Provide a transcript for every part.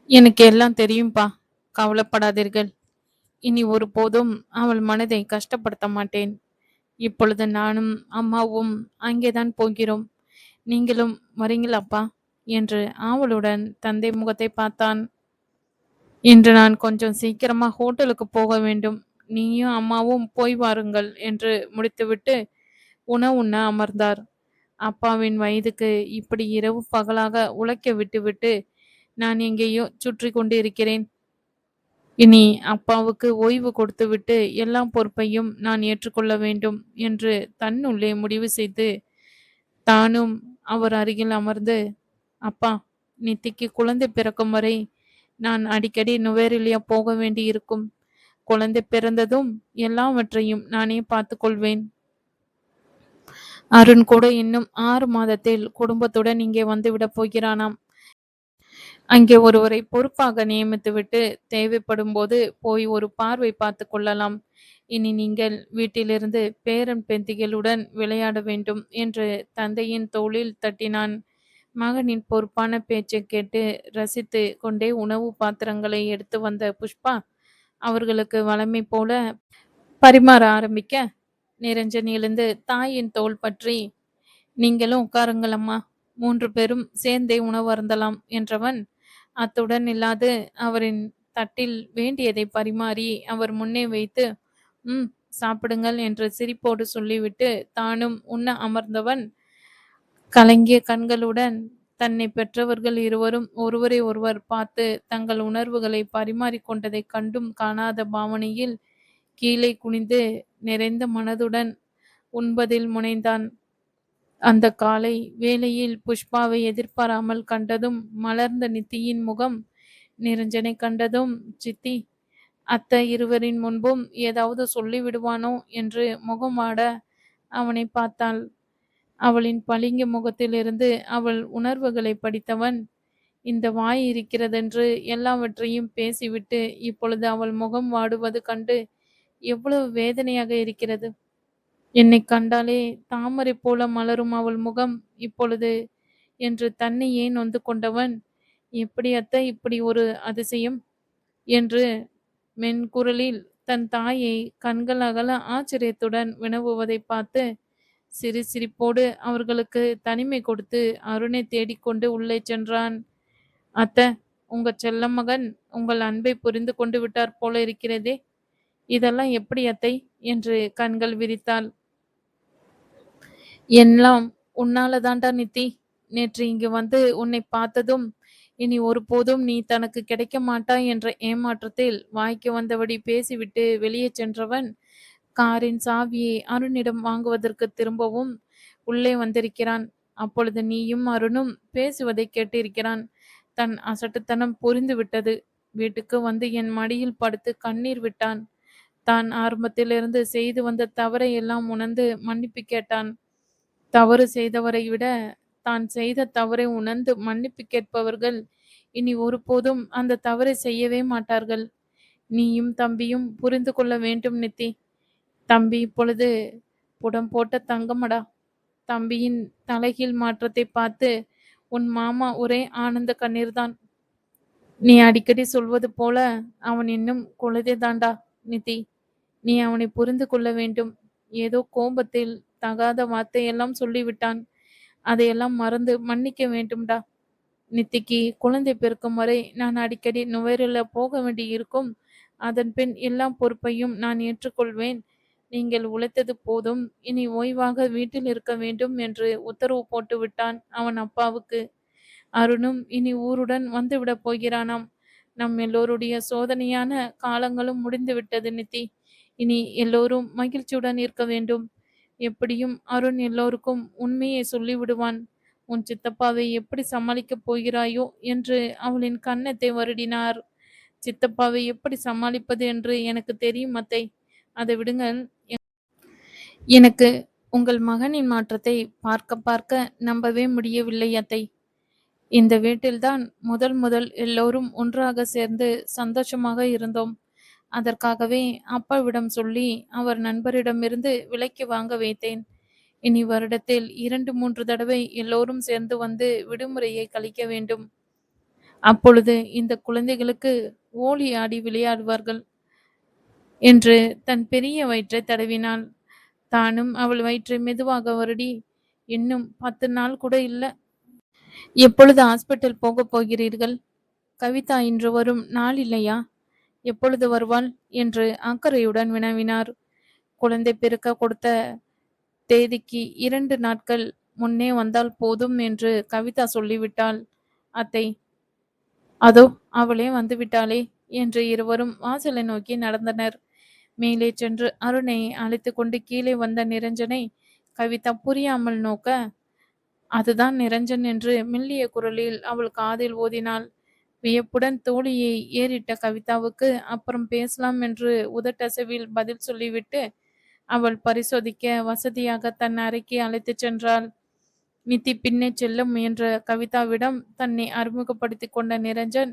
எனக்கு எல்லாம் தெரியும்பா. கவலைப்படாதீர்கள். இனி ஒருபோதும் அவள் மனதை கஷ்டப்படுத்த மாட்டேன். இப்பொழுது நானும் அம்மாவும் அங்கேதான் போகிறோம். நீங்களும் வரீங்களாப்பா? என்று ஆவலுடன் தந்தை முகத்தை பார்த்தான். இன்று நான் கொஞ்சம் சீக்கிரமா ஹோட்டலுக்கு போக வேண்டும். நீயும் அம்மாவும் போய் வாருங்கள் என்று முடித்துவிட்டு உணவு உண்ண அமர்ந்தார். அப்பாவின் வயதுக்கு இப்படி இரவு பகலாக உழைக்க விட்டுவிட்டு நான் எங்கேயோ சுற்றி கொண்டு இருக்கிறேன். இனி அப்பாவுக்கு ஓய்வு கொடுத்துவிட்டு எல்லா பொறுப்பையும் நான் ஏற்றுக்கொள்ள வேண்டும் என்று தன்னுள்ளே முடிவு செய்து தானும் அவர் அருகில் அமர்ந்து, அப்பா, நித்திக்கு குழந்தை பிறக்கும் வரை நான் அடிக்கடி நுவேரெலியா போக வேண்டி இருக்கும். குழந்தை பிறந்ததும் எல்லாவற்றையும் நானே பார்த்து கொள்வேன். அருண் கூட இன்னும் 6 மாதத்தில் குடும்பத்துடன் இங்கே வந்துவிடப் போகிறானாம். அங்கே ஒருவரை பொறுப்பாக நியமித்துவிட்டு தேவைப்படும் போது போய் ஒரு பார்வை பார்த்து கொள்ளலாம். இனி நீங்கள் வீட்டிலிருந்து பேரன் பேத்திகளுடன் விளையாட வேண்டும் என்று தந்தையின் தோளில் தட்டினான். மகனின் பொறுப்பான பேச்சை கேட்டு ரசித்து கொண்டே உணவு பாத்திரங்களை எடுத்து வந்த புஷ்பா அவர்களுக்கு வழமை போல பரிமாற ஆரம்பிக்க, நிரஞ்சன் எழுந்து தாயின் தோள் பற்றி, நீங்களும் உட்காருங்கள் அம்மா, 3 பேரும் சேர்ந்தே உணவு அருந்தலாம் என்றவன் அத்துடன் இல்லாது அவரின் தட்டில் வேண்டியதை பரிமாறி அவர் முன்னே வைத்து, ம், சாப்பிடுங்கள் என்று சிரிப்போடு சொல்லிவிட்டு தானும் உண்ண அமர்ந்தவன் கலங்கிய கண்களுடன் தன்னை பெற்றவர்கள் இருவரும் ஒருவரை ஒருவர் பார்த்து தங்கள் உணர்வுகளை பரிமாறிக்கொண்டதைக் கண்டும் காணாத பாவனையில் கீழே குனிந்து நிறைந்த மனதுடன் உண்பதில் முனைந்தான். அந்த காலை வேளையில் புஷ்பாவை எதிர்பாராமல் கண்டதும் மலர்ந்த நித்தியின் முகம் நிரஞ்சனை கண்டதும், சித்தி, அத்தை இருவரின் முன்பும் ஏதாவது சொல்லிவிடுவானோ என்று முகமாட அவனை பார்த்தாள். அவளின் பளிங்கு முகத்திலிருந்து அவள் உணர்வுகளை படித்தவன், இந்த வாய் இருக்கிறதென்று எல்லாவற்றையும் பேசிவிட்டு இப்பொழுது அவள் முகம் வாடுவது கண்டு எவ்வளவு வேதனையாக இருக்கிறது. என்னை கண்டாலே தாமரை போல மலரும் அவள் முகம் இப்பொழுது என்று தன்னையே நொந்து கொண்டவன், எப்படி அத்தை இப்படி ஒரு அதிசயம் என்று மென்குரலில் தன் தாயை கண்கள் அகல ஆச்சரியத்துடன் வினவுவதை பார்த்து சிறு சிரிப்போடு அவர்களுக்கு தனிமை கொடுத்து அருணை தேடிக்கொண்டு உள்ளே சென்றான். அத்தை, உங்க செல்ல மகன் உங்கள் அன்பை புரிந்து கொண்டு விட்டார் போல இருக்கிறதே, இதெல்லாம் எப்படி அத்தை என்று கண்கள் விரித்தாள். எல்லாம் உன்னால தாண்டா நித்தி. நேற்று இங்கு வந்து உன்னை பார்த்ததும் இனி ஒருபோதும் நீ தனக்கு கிடைக்க மாட்டாய் என்ற ஏமாற்றத்தில் வாய்க்கு வந்தபடி பேசிவிட்டு வெளியே சென்றவன் காரின் சாவியை அருணிடம் வாங்குவதற்கு திரும்பவும் உள்ளே வந்திருக்கிறான். அப்பொழுது நீயும் அருணும் பேசுவதை கேட்டிருக்கிறான். தன் அசட்டுத்தனம் புரிந்து விட்டது. வீட்டுக்கு வந்து என் மடியில் படுத்து கண்ணீர் விட்டான். தான் ஆரம்பத்திலிருந்து செய்து வந்த தவறை எல்லாம் உணர்ந்து மன்னிப்பு கேட்டான். தவறு செய்தவரை விட தான் செய்த தவறை உணர்ந்து மன்னிப்பு கேட்பவர்கள் இனி ஒருபோதும் அந்த தவறை செய்யவே மாட்டார்கள். நீயும் தம்பியும் புரிந்து கொள்ள வேண்டும் நித்தி. தம்பி இப்பொழுது புடம் போட்ட தங்கமடா. தம்பியின் தலைகீழ் மாற்றத்தை பார்த்து உன் மாமா ஒரே ஆனந்த கண்ணீர்தான். நீ அடிக்கடி சொல்வது போல அவன் இன்னும் குழந்தை தாண்டா நிதி. நீ அவனை புரிந்து கொள்ள வேண்டும். ஏதோ கோபத்தில் தகாத வார்த்தையெல்லாம் சொல்லிவிட்டான். அதையெல்லாம் மறந்து மன்னிக்க வேண்டும்டா. நித்திக்கு குழந்தை பிறக்கும் வரை நான் அடிக்கடி நுவரெலியா போக வேண்டி இருக்கும். அதன் பின் எல்லா பொறுப்பையும் நான் ஏற்றுக்கொள்வேன். நீங்கள் உழைத்தது போதும். இனி ஓய்வாக வீட்டில் இருக்க வேண்டும் என்று உத்தரவு போட்டு விட்டான் அவன் அப்பாவுக்கு. அருணும் இனி ஊருடன் வந்துவிடப் போகிறானாம். நம் எல்லோருடைய சோதனையான காலங்களும் முடிந்து விட்டது நித்தி. இனி எல்லோரும் மகிழ்ச்சியுடன் இருக்க வேண்டும். எப்படியும் அருண் எல்லோருக்கும் உண்மையை சொல்லிவிடுவான். உன் சித்தப்பாவை எப்படி சமாளிக்கப் போகிறாயோ என்று அவளின் கன்னத்தை வருடினார். சித்தப்பாவை எப்படி சமாளிப்பது என்று எனக்கு தெரியும் அத்தை. அதை விடுங்கள். எனக்கு உங்கள் மகனின் மாற்றத்தை பார்க்க பார்க்க நம்பவே முடியவில்லை அத்தை. இந்த வீட்டில்தான் முதல் முதல் எல்லோரும் ஒன்றாக சேர்ந்து சந்தோஷமாக இருந்தோம். அதற்காகவே அப்பாவிடம் சொல்லி அவர் நண்பரிடமிருந்து விலைக்கு வாங்க வைத்தேன். இனி வருடத்தில் 2, 3 தடவை எல்லோரும் சேர்ந்து வந்து விடுமுறையை கழிக்க வேண்டும். அப்பொழுது இந்த குழந்தைகளுக்கு ஓலி ஆடி விளையாடுவார்கள் என்று தன் பெரிய வயிற்றை தடவினாள். தானும் அவள் வயிற்றை மெதுவாக வருடி, இன்னும் 10 நாள் கூட இல்ல. எப்பொழுது ஹாஸ்பிட்டல் போக போகிறீர்கள்? கவிதா இன்று வரும் நாள் இல்லையா? எப்பொழுது வருவாள் என்று அக்கறையுடன் வினவினார். குழந்தை பிறக்க கொடுத்த தேதிக்கு 2 நாட்கள் முன்னே வந்தால் போதும் என்று கவிதா சொல்லிவிட்டாள். அத்தை, அதோ அவளே வந்துவிட்டாளே என்று இருவரும் வாசலை நோக்கி நடந்தனர். மேலே சென்று அருணை அழைத்து கொண்டு கீழே வந்த நிரஞ்சனை கவிதா புரியாமல் நோக்க, அதுதான் நிரஞ்சன் என்று மெல்லிய குரலில் அவள் காதில் ஓதினாள். வியப்புடன் தோழியை ஏறிட்ட கவிதாவுக்கு அப்புறம் பேசலாம் என்று உதட்டசைவில் பதில் சொல்லிவிட்டு அவள் பரிசோதிக்க வசதியாக தன் அறைக்கு அழைத்துச் சென்றாள். நித்தி பின்னே செல்ல முயன்ற கவிதாவிடம் தன்னை அறிமுகப்படுத்தி கொண்ட நிரஞ்சன்,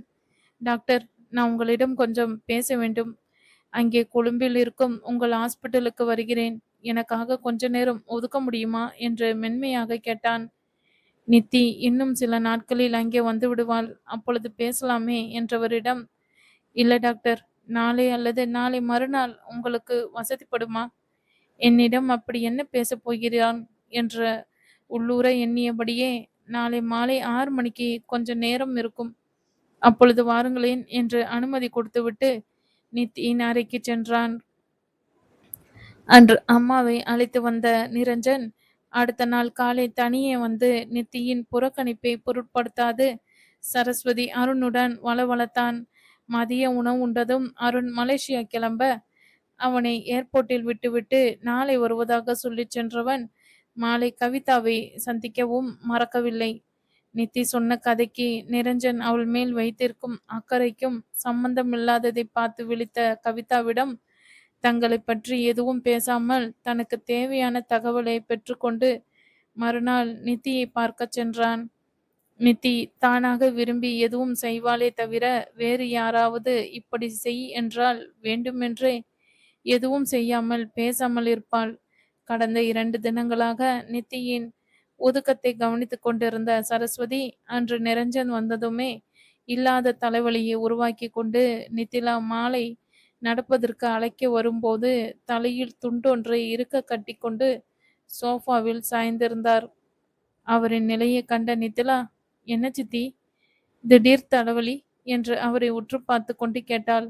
டாக்டர், நான் உங்களிடம் கொஞ்சம் பேச வேண்டும். அங்கே கொழும்பில் இருக்கும் உங்கள் ஹாஸ்பிட்டலுக்கு வருகிறேன். எனக்காக கொஞ்ச நேரம் ஒதுக்க முடியுமா என்று மென்மையாக கேட்டான். நித்தி இன்னும் சில நாட்களில் அங்கே வந்து விடுவாள், அப்பொழுது பேசலாமே என்றவரிடம், இல்லை டாக்டர், நாளை அல்லது நாளை மறுநாள் உங்களுக்கு வசதிப்படுமா? என்னிடம் அப்படி என்ன பேசப் போகிறான் என்ற உள்ளூர எண்ணியபடியே, நாளை மாலை 6 மணிக்கு கொஞ்ச நேரம் இருக்கும், அப்பொழுது வாருங்களேன் என்று அனுமதி கொடுத்துவிட்டு நித்தியின் அறைக்கு சென்றான். அன்று அம்மாவை அழைத்து வந்த நிரஞ்சன் அடுத்த நாள் காலை தனியே வந்து நித்தியின் புறக்கணிப்பை பொருட்படுத்தாது சரஸ்வதி அருணுடன் வளவளத்தான். மதிய உணவு உண்டதும் அருண் மலேசியா கிளம்ப அவனை ஏர்போர்ட்டில் விட்டுவிட்டு நாளை வருவதாக சொல்லி சென்றவன் மாலை கவிதாவை சந்திக்கவும் மறக்கவில்லை. நித்தி சொன்ன கதைக்கு நிரஞ்சன் அவள் மேல் வைத்திருக்கும் அக்கறைக்கும் சம்பந்தமில்லாததை பார்த்து விழித்த கவிதாவிடம் தங்களை பற்றி எதுவும் பேசாமல் தனக்கு தேவையான தகவலை பெற்றுக்கொண்டு மறுநாள் நித்தியை பார்க்க சென்றான். நித்தி தானாக விரும்பி எதுவும் செய்வாளே தவிர வேறு யாராவது இப்படி செய் என்றால் வேண்டுமென்றே எதுவும் செய்யாமல் பேசாமல் இருப்பாள். கடந்த 2 தினங்களாக நித்தியின் ஒதுக்கத்தை கவனித்துக் கொண்டிருந்த சரஸ்வதி அன்று நிரஞ்சன் வந்ததுமே இல்லாத தலைவலியை உருவாக்கி கொண்டு நித்திலா மாலை நடப்பதற்கு அழைக்க வரும்போது தலையில் துண்டொன்றை இருக்க கட்டி கொண்டு சோஃபாவில் சாய்ந்திருந்தார். அவரின் நிலையை கண்ட நித்திலா, என்ன சித்தி, திடீர் தலைவலி என்று அவரை உற்று பார்த்து கொண்டு கேட்டாள்.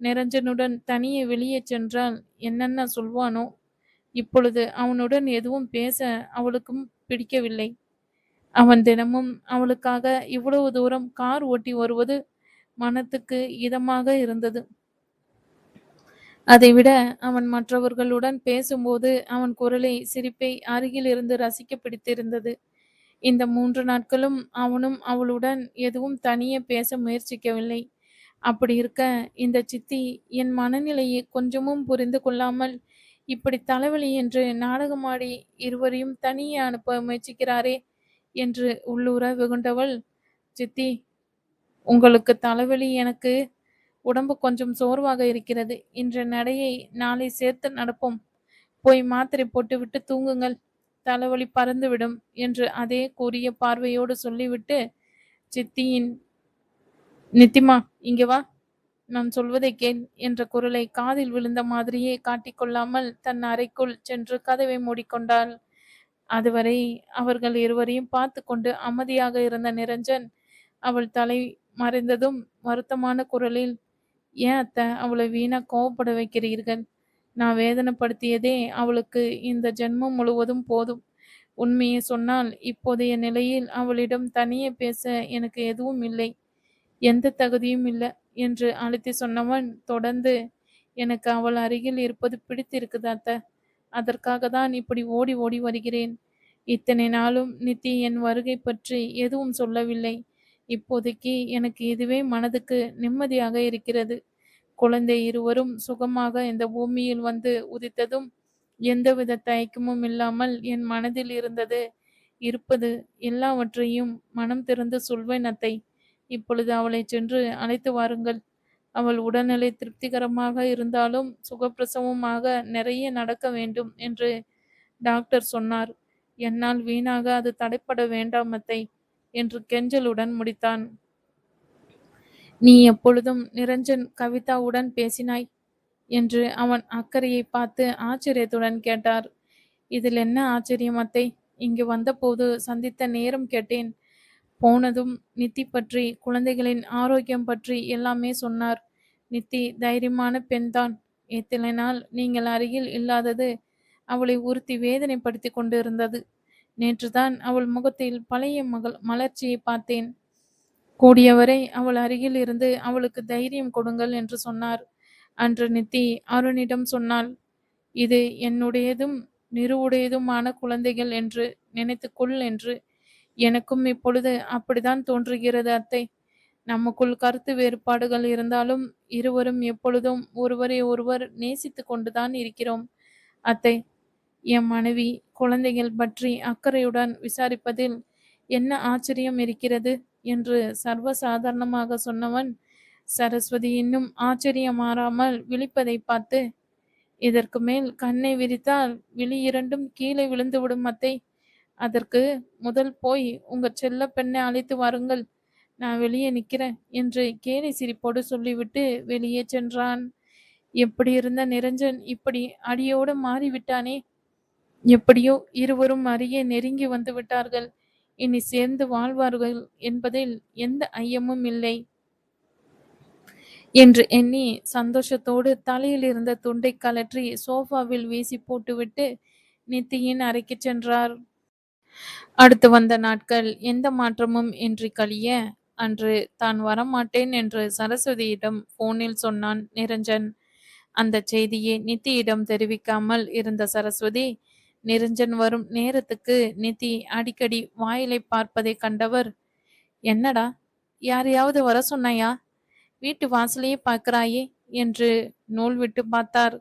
நிரஞ்சனுடன் தனியே வெளியே சென்றால் என்னென்ன சொல்வானோ, இப்பொழுது அவனுடன் எதுவும் பேச அவளுக்கும் பிடிக்கவில்லை. அவன் தினமும் அவளுக்காக இவ்வளவு தூரம் கார் ஓட்டி வருவது மனத்துக்கு இதமாக இருந்தது. அதைவிட அவன் மற்றவர்களுடன் பேசும்போது அவன் குரலை, சிரிப்பை அருகில் இருந்து ரசிக்க பிடித்திருந்தது. இந்த 3 நாட்களும் அவனும் அவளுடன் எதுவும் தனியே பேச முயற்சிக்கவில்லை. அப்படி இருக்க இந்த சித்தி என் மனநிலையை கொஞ்சமும் புரிந்து கொள்ளாமல் இப்படி தலைவலி என்று நாடகமாடி இருவரையும் தனியே அனுப்ப முயற்சிக்கிறாரே என்று உள்ளூர வெகுண்டவள், சித்தி, உங்களுக்கு தலைவலி, எனக்கு உடம்பு கொஞ்சம் சோர்வாக இருக்கிறது. இன்ற நடையை நாளை சேர்த்து நடப்போம். போய் மாத்திரை போட்டுவிட்டு தூங்குங்கள், தலைவலி பறந்துவிடும் என்று அதே கூறிய பார்வையோடு சொல்லிவிட்டு சித்தியின், நித்திமா, இங்கே வா, நான் சொல்வதை கேள் என்ற குரலை காதில் விழுந்த மாதிரியே காட்டிக்கொள்ளாமல் தன் அறைக்குள் சென்று கதவை மூடிக்கொண்டாள். அதுவரை அவர்கள் இருவரையும் பார்த்து கொண்டு அமைதியாக இருந்த நிரஞ்சன் அவள் தலை மறைந்ததும் வருத்தமான குரலில், ஏன் அத்தை அவளை வீணா கோவப்பட வைக்கிறீர்கள்? நான் வேதனைப்படுத்தியதே அவளுக்கு இந்த ஜென்மம் முழுவதும் போதும். உண்மையை சொன்னால் இப்போதைய நிலையில் அவளிடம் தனியே பேச எனக்கு எதுவும் இல்லை, எந்த தகுதியும் இல்லை என்று அழுத்தி சொன்னவன் தொடர்ந்து, எனக்கு அவள் அருகில் இருப்பது பிடித்திருக்குது அத்தை, அதற்காக தான் இப்படி ஓடி ஓடி வருகிறேன். இத்தனை நாளும் நித்தி என் வருகை பற்றி எதுவும் சொல்லவில்லை. இப்போதைக்கு எனக்கு இதுவே மனதுக்கு நிம்மதியாக இருக்கிறது. குழந்தை இருவரும் சுகமாக இந்த பூமியில் வந்து உதித்ததும் எந்தவித தயக்கமும் இல்லாமல் என் மனதில் இருப்பது எல்லாவற்றையும் மனம் திறந்து சொல்வேன் அத்தை. இப்பொழுது அவளை சென்று அழைத்து வாருங்கள். அவள் உடல்நிலை திருப்திகரமாக இருந்தாலும் சுகப்பிரசவமாக நிறைய நடக்க வேண்டும் என்று டாக்டர் சொன்னார். என்னால் வீணாக அது தடைப்பட வேண்டாம் அத்தை என்று கெஞ்சலுடன் முடித்தான். நீ எப்பொழுதும் நிரஞ்சன் கவிதாவுடன் பேசினாய் என்று அவன் அக்கறையை பார்த்து ஆச்சரியத்துடன் கேட்டார். இதில் என்ன ஆச்சரியம் அத்தை? இங்கு வந்தபோது சந்தித்த நேரம் கேட்டேன். போனதும் நித்தி பற்றி, குழந்தைகளின் ஆரோக்கியம் பற்றி எல்லாமே சொன்னார். நித்தி தைரியமான பெண்தான். இத்தனை நாள் நீங்கள் அருகில் இல்லாதது அவளை உறுத்தி வேதனைப்படுத்தி கொண்டிருந்தது. நேற்றுதான் அவள் முகத்தில் பழைய மலர்ச்சியை பார்த்தேன். கூடியவரை அவள் அருகில் இருந்து அவளுக்கு தைரியம் கொடுங்கள் என்று சொன்னார். அன்று நித்தி அருணிடம் சொன்னாள், இது என்னுடையதும் நிறுவுடையதுமான குழந்தைகள் என்று நினைத்துக்கொள் என்று. எனக்கும் இப்பொழுது அப்படித்தான் தோன்றுகிறது அத்தை. நமக்குள் கருத்து வேறுபாடுகள் இருந்தாலும் இருவரும் எப்பொழுதும் ஒருவரை ஒருவர் நேசித்து கொண்டுதான் இருக்கிறோம் அத்தை. என் மனைவி குழந்தைகள் பற்றி அக்கறையுடன் விசாரிப்பதில் என்ன ஆச்சரியம் இருக்கிறது என்று சர்வசாதாரணமாக சொன்னவன் சரஸ்வதி இன்னும் ஆச்சரியம் மாறாமல் விழிப்பதை பார்த்து, இதற்கு மேல் கண்ணை விரித்தால் விழி இரண்டும் கீழே விழுந்துவிடும் அத்தை. அதற்கு முதல் போய் உங்க செல்ல பெண்ணை அழைத்து வாருங்கள், நான் வெளியே நிற்கிறேன் என்று கேலி சிரிப்போடு சொல்லிவிட்டு வெளியே சென்றான். எப்படி இருந்த நிரஞ்சன் இப்படி அடியோடு மாறிவிட்டானே. எப்படியோ இருவரும் அருகே நெருங்கி வந்து விட்டார்கள். இனி சேர்ந்து வாழ்வார்கள் என்பதில் எந்த ஐயமும் இல்லை என்று எண்ணி சந்தோஷத்தோடு தலையில் இருந்த துண்டை கலற்றி சோஃபாவில் வீசி போட்டுவிட்டு நித்தியின் அறைக்கு சென்றார். அடுத்து வந்த நாட்கள் எந்த மாற்றமும் இன்றி கழிய, அன்று தான் வரமாட்டேன் என்று சரஸ்வதியிடம் போனில் சொன்னான் நிரஞ்சன். அந்த செய்தியை நித்தியிடம் தெரிவிக்காமல் இருந்த சரஸ்வதி, நிரஞ்சன் வரும் நேரத்துக்கு நித்தி அடிக்கடி வாயிலை பார்ப்பதை கண்டவர், என்னடா யாரையாவது வர சொன்னாயா? வீட்டு வாசலையே பார்க்கிறாயே என்று நூல் விட்டு பார்த்தார்.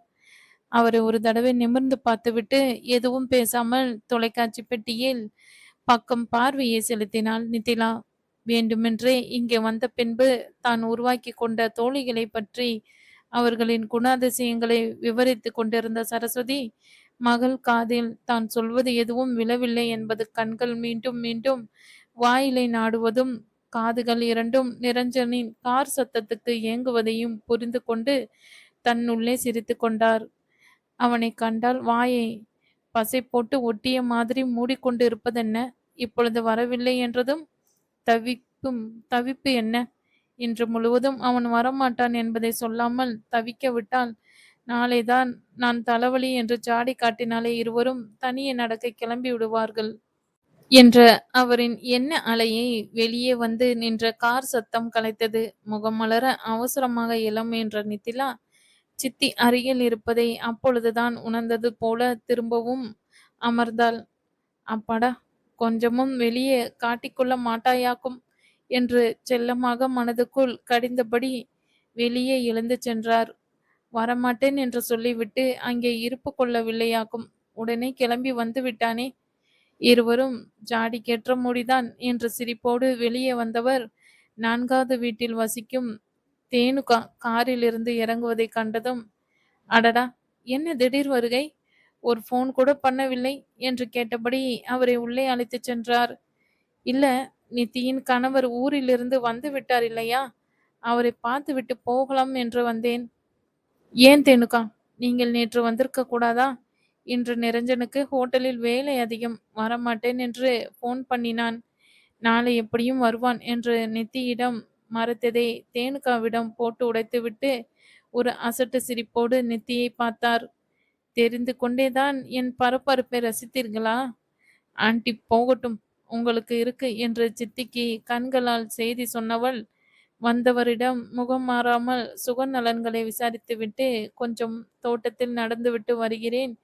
அவரை ஒரு தடவை நிமிர்ந்து பார்த்துவிட்டு எதுவும் பேசாமல் தொலைக்காட்சி பெட்டியில் பக்கம் பார்வையை செலுத்தினாள் நித்திலா. வேண்டுமென்றே இங்கே வந்த பின்பு தான் உருவாக்கி கொண்ட தோழிகளை பற்றி அவர்களின் குணாதிசயங்களை விவரித்து கொண்டிருந்த சரஸ்வதி மகள் காதில் தான் சொல்வது எதுவும் விழவில்லை என்பது கண்கள் மீண்டும் மீண்டும் வாயிலை நாடுவதும் காதுகள் இரண்டும் நிரஞ்சனின் கார் சத்தத்துக்கு ஏங்குவதையும் புரிந்து கொண்டு தன்னுள்ளே சிரித்து கொண்டார். அவனை கண்டால் வாயை பசை போட்டு ஒட்டிய மாதிரி மூடிக்கொண்டு இருப்பதென்ன? இப்பொழுது வரவில்லை என்றதும் தவிப்பு என்ன? இன்று முழுவதும் அவன் வரமாட்டான் என்பதை சொல்லாமல் தவிக்க விட்டால் நாளைதான் நான் தலைவலி என்று ஜாடி காட்டினாலே இருவரும் தனியே நடக்க கிளம்பி விடுவார்கள் என்ற அவரின் எண்ண அலையை வெளியே வந்து நின்ற கார் சத்தம் கலைத்தது. முகம் மலர அவசரமாக இளம் என்ற நித்திலா சித்தி அருகில் இருப்பதை அப்பொழுதுதான் உணர்ந்தது போல திரும்பவும் அமர்ந்தாள். அப்பாடா, கொஞ்சமும் வெளியே காட்டிக்கொள்ள மாட்டாயாக்கும் என்று செல்லமாக மனதுக்குள் கடிந்தபடி வெளியே எழுந்து சென்றார். வரமாட்டேன் என்று சொல்லிவிட்டு அங்கே இருப்பு கொள்ளவில்லையாக்கும். உடனே கிளம்பி வந்து விட்டானே. இருவரும் ஜாடிக்கேற்ற முடிதான் என்று சிரிப்போடு வெளியே வந்தவர் 4வது வீட்டில் வசிக்கும் தேனுகா காரிலிருந்து இறங்குவதை கண்டதும், அடடா, என்ன திடீர் வருகை, ஒரு போன் கூட பண்ணவில்லை என்று கேட்டபடி அவரை உள்ளே அழைத்து சென்றார். இல்ல, நித்தியின் கணவர் ஊரிலிருந்து வந்து விட்டார் இல்லையா, அவரை பார்த்து விட்டு போகலாம் என்று வந்தேன். ஏன் தேனுகா, நீங்கள் நேற்று வந்திருக்க கூடாதா? இன்று நிரஞ்சனுக்கு ஹோட்டலில் வேலை அதிகம், வரமாட்டேன் என்று போன் பண்ணினான். நாளை எப்படியும் வருவான் என்று நித்தியிடம் மறைத்ததை தேனுகாவிடம் போட்டு உடைத்துவிட்டு ஒரு அசட்டு சிரிப்போடு நித்தியை பார்த்தார். தெரிந்து கொண்டேதான் என் பரபரப்பை ரசித்தீர்களா? ஆண்டி போகட்டும், உங்களுக்கு இருக்கு என்று சித்திக்கு கண்களால் செய்தி சொன்னவள் வந்தவரிடம் முகம் மாறாமல் சுகநலன்களை விசாரித்துவிட்டு கொஞ்சம் தோட்டத்தில் நடந்துவிட்டு வருகிறேன்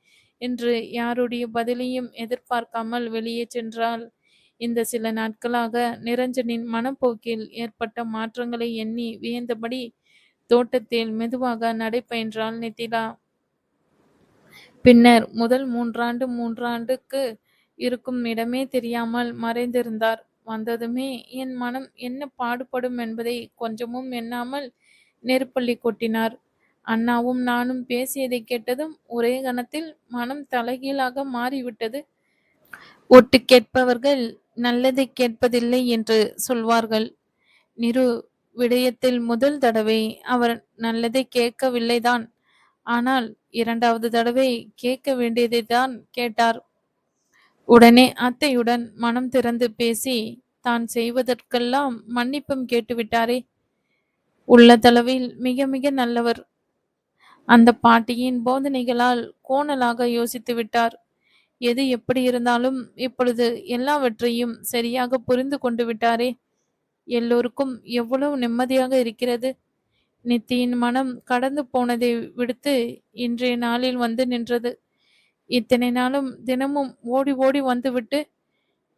என்று யாருடைய பதிலையும் எதிர்பார்க்காமல் வெளியே சென்றாள். இந்த சில நாட்களாக நிரஞ்சனின் மனப்போக்கில் ஏற்பட்ட மாற்றங்களை எண்ணி வியந்தபடி தோட்டத்தில் மெதுவாக நடைபயின்றாள் நித்திலா. பின்னர் முதல் மூன்றாண்டுக்கு இருக்கும் இடமே தெரியாமல் மறைந்திருந்தார். வந்ததுமே என் மனம் என்ன பாடுபடும் என்பதை கொஞ்சமும் எண்ணாமல் நெருப்பள்ளி கொட்டினார். அண்ணாவும் நானும் பேசியதை கேட்டதும் ஒரே கணத்தில் மனம் தலைகீழாக மாறிவிட்டது. ஒட்டு கேட்பவர்கள் நல்லதை கேட்பதில்லை என்று சொல்வார்கள். நிரு விடயத்தில் முதல் தடவை அவர் நல்லதை கேட்கவில்லைதான். ஆனால் இரண்டாவது தடவை கேட்க வேண்டியதை தான் கேட்டார். உடனே அத்தையுடன் மனம் திறந்து பேசி தான் செய்வதற்கெல்லாம் மன்னிப்பும் கேட்டுவிட்டாரே. உள்ளதளவில் மிக மிக நல்லவர். அந்த பாட்டியின் போதனைகளால் கோணலாக யோசித்து விட்டார். எது எப்படி இருந்தாலும் இப்பொழுது எல்லாவற்றையும் சரியாக புரிந்து கொண்டு விட்டாரே. எல்லோருக்கும் எவ்வளவு நிம்மதியாக இருக்கிறது. நித்தியின் மனம் கடந்து போனதை விடுத்து இன்றைய நாளில் வந்து நின்றது. இத்தனை நாளும் தினமும் ஓடி ஓடி வந்துவிட்டு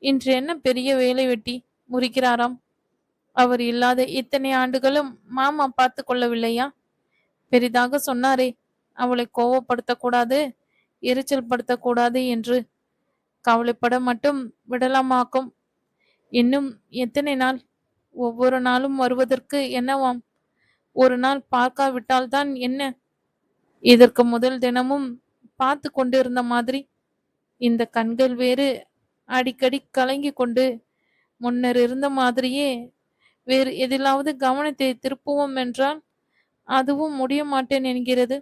இன்று என்ன பெரிய வேலை வெட்டி முறிக்கிறாராம். அவர் இல்லாத இத்தனை ஆண்டுகளும் மாமா பார்த்து கொள்ளவில்லையா? பெரிதாக சொன்னாரே, அவளை கோவப்படுத்தக்கூடாது, எரிச்சல் படுத்தக்கூடாது என்று. கவலைப்பட மட்டும் விடலாமாக்கும். இன்னும் எத்தனை நாள்? ஒவ்வொரு நாளும் வருவதற்கு என்னவாம்? ஒரு நாள் பார்க்காவிட்டால்தான் என்ன? இதற்கு முதல் தினமும் பார்த்து கொண்டிருந்த மாதிரி இந்த கண்கள் வேறு அடிக்கடி கலங்கி கொண்டு முன்னர் இருந்த மாதிரியே வேறு எதிலாவது கவனத்தை திருப்புவோம் என்றால் அதுவும் முடிய மாட்டேன் என்கிறது.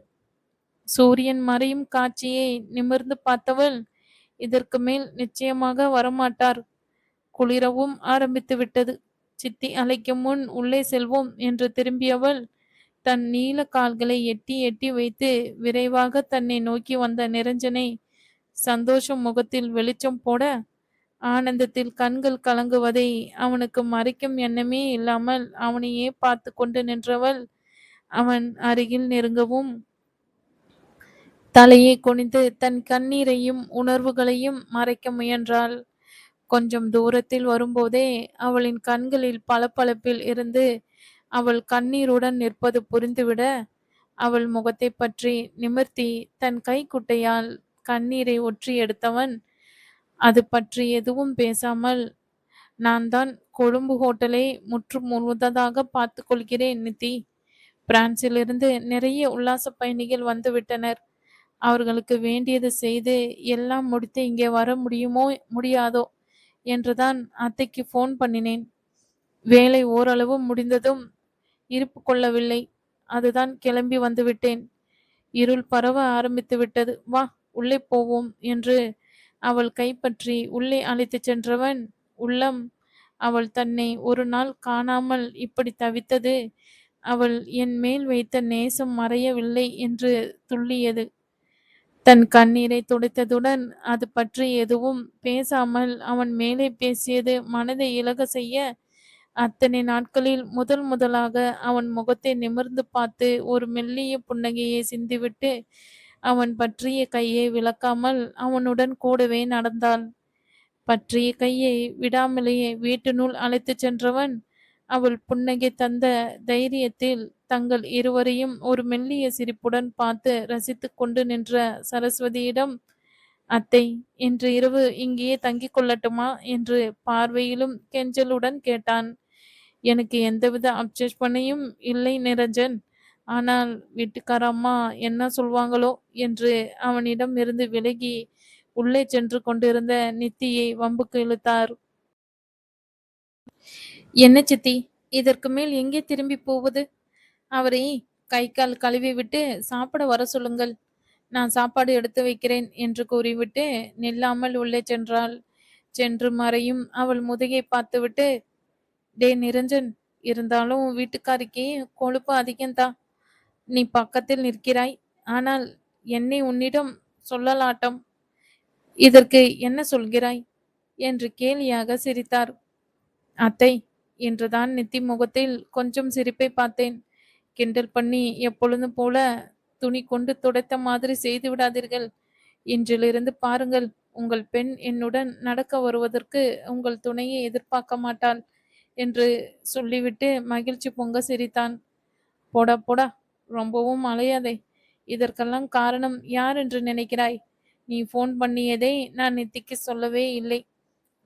சூரியன் மறையும் காட்சியை நிமிர்ந்து பார்த்தவள் இதற்கு மேல் நிச்சயமாக வரமாட்டார். குளிரவும் ஆரம்பித்து விட்டது. சித்தி அழைக்கும் முன் உள்ளே செல்வோம் என்று திரும்பியவள் தன் நீல கால்களை எட்டி எட்டி வைத்து விரைவாக தன்னை நோக்கி வந்த நிரஞ்சனை சந்தோஷம் முகத்தில் வெளிச்சம் போட ஆனந்தத்தில் கண்கள் கலங்குவதை அவனுக்கு மறைக்கும் எண்ணமே இல்லாமல் அவனையே பார்த்து கொண்டு நின்றவள் அவன் அருகில் நெருங்கவும் தலையை குனிந்து தன் கண்ணீரையும் உணர்வுகளையும் மறைக்க முயன்றாள். கொஞ்சம் தூரத்தில் வரும்போதே அவளின் கண்களில் பளபளப்பில் இருந்து அவள் கண்ணீருடன் நிற்பது புரிந்துவிட அவள் முகத்தை பற்றி நிமிர்த்தி தன் கைக்குட்டையால் கண்ணீரை ஒற்றி எடுத்தவன் அது பற்றி எதுவும் பேசாமல், நான் தான் கொழும்பு ஹோட்டலை முற்று முழுவதாக பார்த்து கொள்கிறேன் நித்தி. பிரான்சிலிருந்து நிறைய உல்லாச பயணிகள் வந்து விட்டனர். அவர்களுக்கு வேண்டியது செய்து எல்லாம் முடித்து இங்கே வர முடியுமோ முடியாதோ என்றுதான் அத்தைக்கு ஃபோன் பண்ணினேன். வேலை ஓரளவு முடிந்ததும் இருப்பு கொள்ளவில்லை. அதுதான் கிளம்பி வந்து விட்டேன். இருள் பரவ ஆரம்பித்து விட்டது. வா, உள்ளே போவோம் என்று அவள் கைப்பற்றி உள்ளே அழைத்துச் சென்றவன் உள்ளம் அவள் தன்னை ஒரு நாள் காணாமல் இப்படி தவித்தது அவள் என் மேல் வைத்த நேசம் மறையவில்லை என்று துள்ளியது. தன் கண்ணீரை துடைத்ததுடன் அது பற்றி எதுவும் பேசாமல் அவன் மேலே பேசியது மனதை இலக செய்ய அத்தனை நாட்களில் முதல் முதலாக அவன் முகத்தை நிமிர்ந்து பார்த்து ஒரு மெல்லிய புன்னகையை சிந்திவிட்டு அவன் பற்றிய கையை விலக்காமல் அவனுடன் கூடவே நடந்தாள். பற்றிய கையை விடாமலேயே வீட்டினுள் அழைத்துச் சென்றவன் அவள் புன்னகை தந்த தைரியத்தில் தங்கள் இருவரையும் ஒரு மெல்லிய சிரிப்புடன் பார்த்து ரசித்து கொண்டு நின்ற சரஸ்வதியிடம், அத்தை, இன்று இரவு இங்கேயே தங்கிக் கொள்ளட்டுமா என்று பார்வையிலும் கெஞ்சலுடன் கேட்டான். எனக்கு எந்தவித அப்செஷனையும் இல்லை நிரஞ்சன். ஆனால் வீட்டுக்கார அம்மா என்ன சொல்வாங்களோ என்று அவனிடம் இருந்து விலகி உள்ளே சென்று கொண்டிருந்த நித்தியை வம்புக்கு இழுத்தார். என்ன சித்தி, இதற்கு மேல் எங்கே திரும்பி போவது? அவரை கை கால் கழுவி விட்டு சாப்பிட வர சொல்லுங்கள். நான் சாப்பாடு எடுத்து வைக்கிறேன் என்று கூறிவிட்டு நில்லாமல் உள்ளே சென்றாள். சென்று மறையும் அவள் முதுகை பார்த்துவிட்டு, டே நிரஞ்சன், இருந்தாலும் வீட்டுக்காரிக்கு கொழுப்பு அதிகம்தான். நீ பக்கத்தில் நிற்கிறாய், ஆனால் என்னை உன்னிடம் சொல்லலாட்டம். இதற்கு என்ன சொல்கிறாய் என்று கேலியாக சிரித்தார். அத்தை, என்றுதான் நித்தி முகத்தில் கொஞ்சம் சிரிப்பை பார்த்தேன். கிண்டல் பண்ணி எப்பொழுதும் போல துணி கொண்டு துடைத்த மாதிரி செய்து விடாதீர்கள். இன்றிலிருந்து பாருங்கள், உங்கள் பெண் என்னுடன் நடக்க வருவதற்கு உங்கள் துணையை எதிர்பார்க்க மாட்டாள் என்று சொல்லிவிட்டு மகிழ்ச்சி பொங்க சிரித்தான். போடா போடா, ரொம்பவும் அலையாதே. இதற்கெல்லாம் காரணம் யார் என்று நினைக்கிறாய்? நீ ஃபோன் பண்ணியதை நான் நித்திக்கு சொல்லவே இல்லை.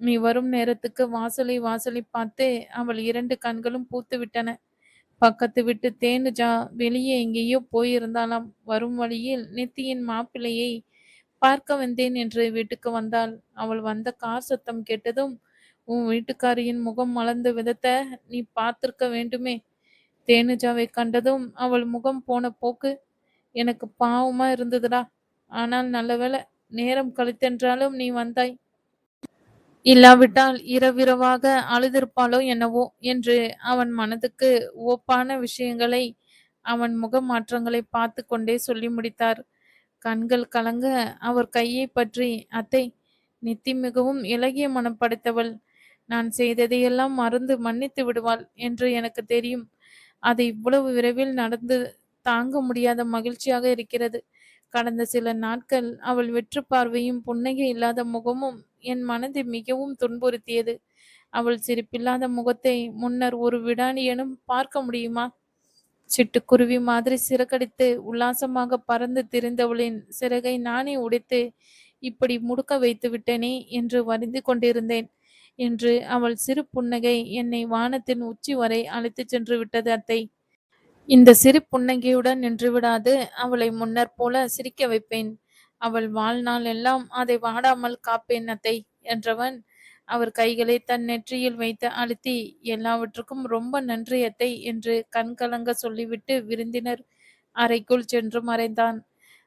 நீ வரும் நேரத்துக்கு வாசலை வாசலை பார்த்து அவள் 2 கண்களும் பூத்து விட்டன. பக்கத்து விட்டு தேனுஜா வெளியே எங்கேயோ போயிருந்தாலாம். வரும் வழியில் நித்தியின் மாப்பிள்ளையை பார்க்க வந்தேன் என்று வீட்டுக்கு வந்தாள். அவள் வந்த கார் சத்தம் கேட்டதும் உன் வீட்டுக்காரியின் முகம் மலர்ந்த விதத்தை நீ பார்த்திருக்க வேண்டுமே. தேனுஜாவை கண்டதும் அவள் முகம் போன போக்கு எனக்கு பாவமா இருந்ததுடா. ஆனால் நல்லவேளை, நேரம் கழித்தென்றாலும் நீ வந்தாய். இல்லாவிட்டால் இரவிரவாக அழுதிருப்பாளோ என்னவோ என்று அவன் மனதுக்கு ஒப்பான விஷயங்களை அவன் முக மாற்றங்களை பார்த்து கொண்டே சொல்லி முடித்தார். கண்கள் கலங்க அவர் கையை பற்றி, அத்தை, நித்தி மிகவும் இளகிய மனம் படைத்தவள். நான் செய்ததையெல்லாம் மறந்து மன்னித்து விடுவாள் என்று எனக்கு தெரியும். அது இவ்வளவு விரைவில் நடந்து தாங்க முடியாத மகிழ்ச்சியாக இருக்கிறது. கடந்த சில நாட்கள் அவள் வெற்று பார்வையும் புன்னகை இல்லாத முகமும் என் மனதை மிகவும் துன்புறுத்தியது. அவள் சிரிப்பில்லாத முகத்தை முன்னர் ஒரு வினாடியேனும் பார்க்க முடியுமா? சிட்டுக்குருவி மாதிரி சிறகடித்து உல்லாசமாக பறந்து திரிந்தவளின் சிறகை நானே உடைத்து இப்படி முடுக்க வைத்து விட்டேனே என்று வருந்தி கொண்டிருந்தேன் என்று அவள் சிறு புன்னகை என்னை வானத்தின் உச்சி வரை அழைத்துச் சென்று விட்டது அத்தை. இந்த சிறு புன்னகையுடன் நின்றுவிடாது, அவளை முன்னர் போல சிரிக்க வைப்பேன். அவள் வாழ்நாள் எல்லாம் அதை வாடாமல் காப்பேன் அத்தை என்றவன் அவர் கைகளை தன் நெற்றியில் வைத்து அழுத்தி, எல்லாவற்றுக்கும் ரொம்ப நன்றி அத்தை என்று கண்கலங்க சொல்லிவிட்டு விருந்தினர் அறைக்குள் சென்று மறைந்தான்.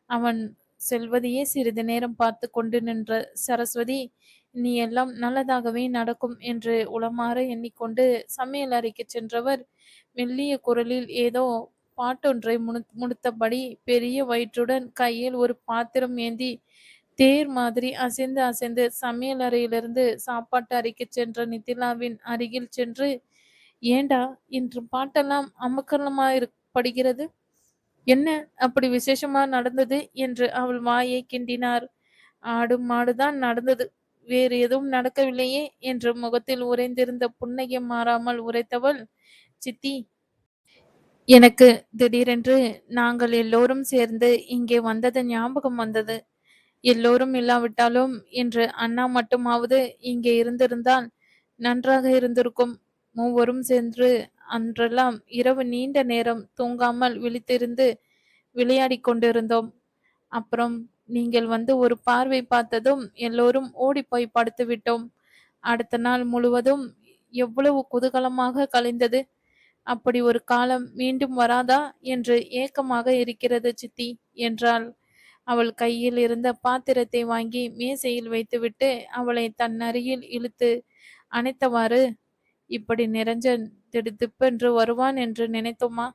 அவன் செல்வதையே சிறிது நேரம் பார்த்து கொண்டு நின்ற சரஸ்வதி, நீ எல்லாம் நல்லதாகவே நடக்கும் என்று உளமாற எண்ணிக்கொண்டு சமையல் அறைக்கு சென்றவர் மெல்லிய குரலில் ஏதோ பாட்டொன்றை முடித்தபடி பெரிய வயிற்றுடன் கையில் ஒரு பாத்திரம் ஏந்தி தேர் மாதிரி அசைந்து அசைந்து சமையல் அறையிலிருந்து சாப்பாட்டு அறைக்கு சென்ற நித்திலாவின் அருகில் சென்று, ஏண்டா இன்று பாட்டெல்லாம் படுகிறது, என்ன அப்படி விசேஷமா நடந்தது என்று அவள் வாயை கிண்டினார். ஆடு மாடுதான் நடந்தது, வேறு எதுவும் நடக்கவில்லையே என்று முகத்தில் உறைந்திருந்த புன்னகை மாறாமல் உரைத்தவள், சித்தி, எனக்கு திடீரென்று நாங்கள் எல்லோரும் சேர்ந்து இங்கே வந்தது ஞாபகம் வந்தது. எல்லோரும் இல்லாவிட்டாலும் இன்று அண்ணா மட்டுமாவது இங்கே இருந்திருந்தால் நன்றாக இருந்திருக்கும். மூவரும் சென்று அன்றெல்லாம் இரவு நீண்ட நேரம் தூங்காமல் விழித்திருந்து விளையாடி கொண்டிருந்தோம். அப்புறம் நீங்கள் வந்து ஒரு பார்வை பார்த்ததும் எல்லோரும் ஓடி போய் படுத்து விட்டோம். அடுத்த நாள் முழுவதும் எவ்வளவு குதூகலமாக கழிந்தது. அப்படி ஒரு காலம் மீண்டும் வராதா என்று ஏக்கமாக இருக்கிறது சித்தி என்றாள். அவள் கையில் இருந்த பாத்திரத்தை வாங்கி மேசையில் வைத்துவிட்டு அவளை தன் அருகில் இழுத்து அணைத்தவாறு, இப்படி நிரஞ்சன் திடுதிப்பென்று வருவான் என்று நினைத்தோமா?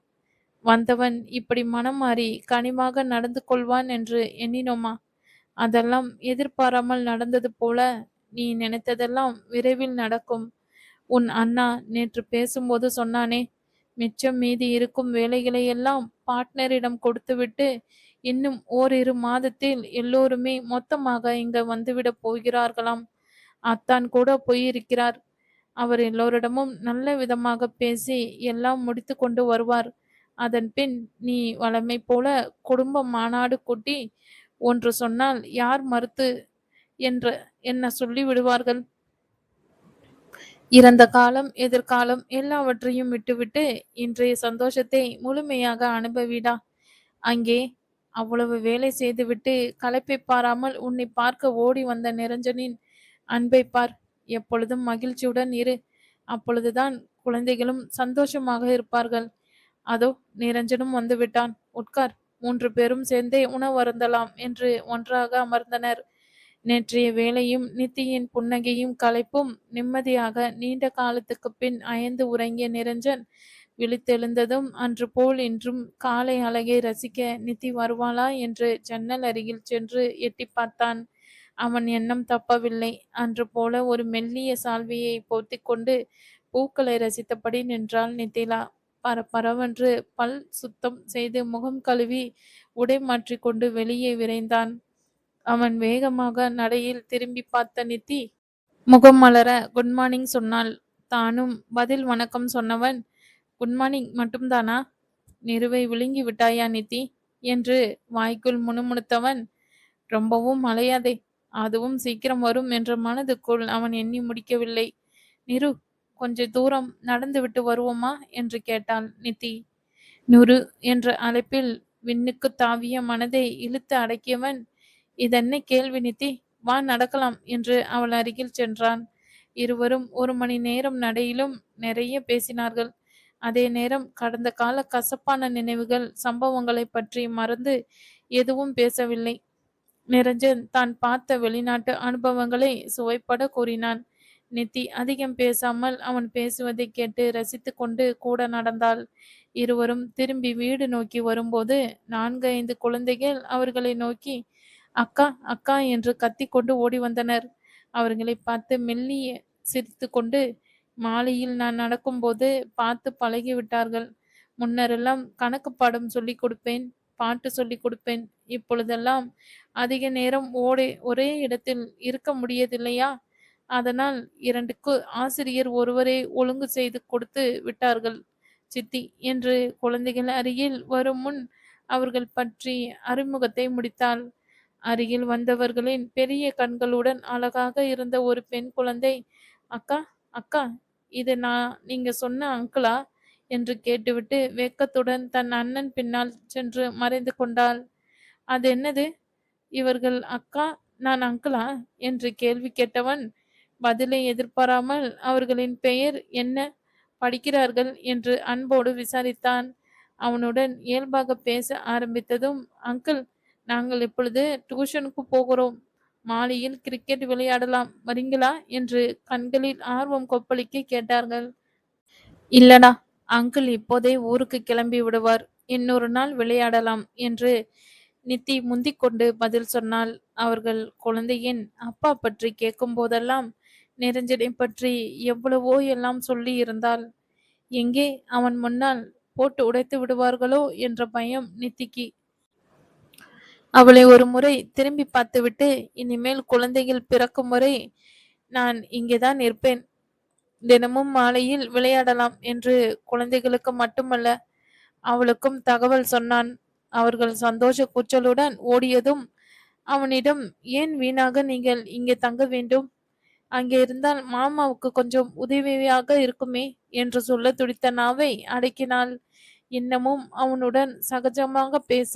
வந்தவன் இப்படி மனம் மாறி கனிவாக நடந்து கொள்வான் என்று எண்ணினோமா? அதெல்லாம் எதிர்பாராமல் நடந்தது போல நீ நினைத்ததெல்லாம் விரைவில் நடக்கும். உன் அண்ணா நேற்று பேசும்போது சொன்னானே, மிச்சம் மீதி இருக்கும் வேலைகளையெல்லாம் பார்ட்னரிடம் கொடுத்துவிட்டு இன்னும் ஓரிரு மாதத்தில் எல்லோருமே மொத்தமாக இங்க வந்துவிடப் போகிறார்களாம். அத்தான் கூட போயிருக்கிறார். அவர் எல்லோரிடமும் நல்ல விதமாக பேசி எல்லாம் முடித்து கொண்டு வருவார். அதன் பின் நீ வழமை போல குடும்ப மாநாடு கூட்டி ஒன்று சொன்னால் யார் மறுத்து என்ற என்ன சொல்லி விடுவார்கள்? இறந்த காலம் எதிர்காலம் எல்லாவற்றையும் விட்டுவிட்டு இன்றைய சந்தோஷத்தை முழுமையாக அனுபவிடா. அங்கே அவ்வளவு வேலை செய்துவிட்டு களைப்பை பாராமல் உன்னை பார்க்க ஓடி வந்த நிரஞ்சனின் அன்பை பார். எப்பொழுதும் மகிழ்ச்சியுடன் இரு. அப்பொழுதுதான் குழந்தைகளும் சந்தோஷமாக இருப்பார்கள். அதோ நிரஞ்சனும் வந்துவிட்டான். உட்கார், 3 பேரும் சேர்ந்தே உணவு அருந்தலாம் என்று ஒன்றாக அமர்ந்தனர். நேற்றைய வேலையும் நித்தியின் புன்னகையும் களைப்பும் நிம்மதியாக நீண்ட காலத்துக்கு பின் அயர்ந்து உறங்கிய நிரஞ்சன் விழித்தெழுந்ததும் அன்று போல் இன்றும் காலை அழகை ரசிக்க நித்தி வருவாளா என்று ஜன்னல் அருகில் சென்று எட்டி பார்த்தான். அவன் எண்ணம் தப்பவில்லை. அன்று போல ஒரு மெல்லிய சால்வையை போத்திக் கொண்டு பூக்களை ரசித்தபடி நின்றாள் நித்திலா. பரபரவென்று பல் சுத்தம் செய்து முகம் கழுவி உடை மாற்றிக்கொண்டு வெளியே விரைந்தான். அவன் வேகமாக நடையில் திரும்பி பார்த்த நித்தி முகம் மலர குட் மார்னிங் சொன்னாள். தானும் பதில் வணக்கம் சொன்னவன், குட் மார்னிங் மட்டும்தானா? நிறுவை விழுங்கி விட்டாயா நித்தி என்று வாய்க்குள் முணுமுணுத்தவன், ரொம்பவும் அலையாதே, அதுவும் சீக்கிரம் வரும் என்ற மனதுக்குள் அவன் எண்ணி முடிக்கவில்லை. நிரு, கொஞ்ச தூரம் நடந்துவிட்டு வருவோமா என்று கேட்டாள் நித்தி. நுரு என்ற அழைப்பில் விண்ணுக்கு தாவிய மனதை இழுத்து அடக்கியவன், இதென்ன கேள்வி நித்தி, வா நடக்கலாம் என்று அவள் அருகில் சென்றான். இருவரும் 1 மணி நேரம் நடையிலும் நிறைய பேசினார்கள். அதே நேரம் கடந்த கால கசப்பான நினைவுகள், சம்பவங்களை பற்றி மறந்து எதுவும் பேசவில்லை. நிரஞ்சன் தான் பார்த்த வெளிநாட்டு அனுபவங்களை சுவைப்பட கூறினான். நித்தி அதிகம் பேசாமல் அவன் பேசுவதை கேட்டு ரசித்து கொண்டு கூட நடந்தாள். இருவரும் திரும்பி வீடு நோக்கி வரும்போது 4, 5 குழந்தைகள் அவர்களை நோக்கி அக்கா அக்கா என்று கத்திக்கொண்டு ஓடி வந்தனர். அவர்களை பார்த்து மெல்லிய சிரித்து கொண்டு மாலையில் நான் நடக்கும்போது பார்த்து பழகிவிட்டார்கள். முன்னரெல்லாம் கணக்கு பாடம் சொல்லிக் கொடுப்பேன், பாட்டு சொல்லிக் கொடுப்பேன். இப்பொழுதெல்லாம் அதிக நேரம் ஒரே இடத்தில் இருக்க முடியதில்லையா? அதனால் 2க்கு ஆசிரியர் ஒருவரே ஒழுங்கு செய்து கொடுத்து விட்டார்கள் சித்தி என்று குழந்தைகள் அருகில் வரும் முன் அவர்கள் பற்றி அறிமுகத்தை முடித்தாள். அருகில் வந்தவர்களின் பெரிய கண்களுடன் அழகாக இருந்த ஒரு பெண் குழந்தை, அக்கா அக்கா, இது நீங்க சொன்ன அங்கிளா என்று கேட்டுவிட்டு வெக்கத்துடன் தன் அண்ணன் பின்னால் சென்று மறைந்து கொண்டாள். அது என்னது, இவர்கள் அக்கா, நான் அங்கிளா என்று கேள்வி கேட்டவன் பதிலை எதிர்பாராமல் அவர்களின் பெயர் என்ன, படிக்கிறார்கள் என்று அன்போடு விசாரித்தான். அவனுடன் இயல்பாக பேச ஆரம்பித்ததும், அங்கிள், நாங்கள் இப்பொழுது டியூஷனுக்கு போகிறோம். மாலையில் கிரிக்கெட் விளையாடலாம், வரீங்களா என்று கண்களில் ஆர்வம் கொப்பளிக்க கேட்டார்கள். இல்லடா, அங்கிள் இப்போதே ஊருக்கு கிளம்பி விடுவார், இன்னொரு நாள் விளையாடலாம் என்று நித்தி முந்திக்கொண்டு பதில் சொன்னாள். அவர்கள் குழந்தையின் அப்பா பற்றி கேட்கும் போதெல்லாம் நிரஞ்சனை பற்றி எவ்வளவோ எல்லாம் சொல்லி இருந்தாள். எங்கே அவன் முன்னால் போட்டு உடைத்து விடுவார்களோ என்ற பயம் நித்திக்கு. அவளை ஒரு முறை திரும்பி பார்த்துவிட்டு, இனிமேல் குழந்தைகள் பிறக்கும் வரை நான் இங்கேதான் இருப்பேன், தினமும் மாலையில் விளையாடலாம் என்று குழந்தைகளுக்கு மட்டுமல்ல அவளுக்கும் தகவல் சொன்னான். அவர்கள் சந்தோஷ கூச்சலுடன் ஓடியதும் அவனிடம், ஏன் வீணாக நீங்கள் இங்கே தங்க வேண்டும், அங்கே இருந்தால் மாமாவுக்கு கொஞ்சம் உதவியாக இருக்குமே என்று சொல்ல துடித்த நாவை அடக்கினாள். இன்னமும் அவனுடன் சகஜமாக பேச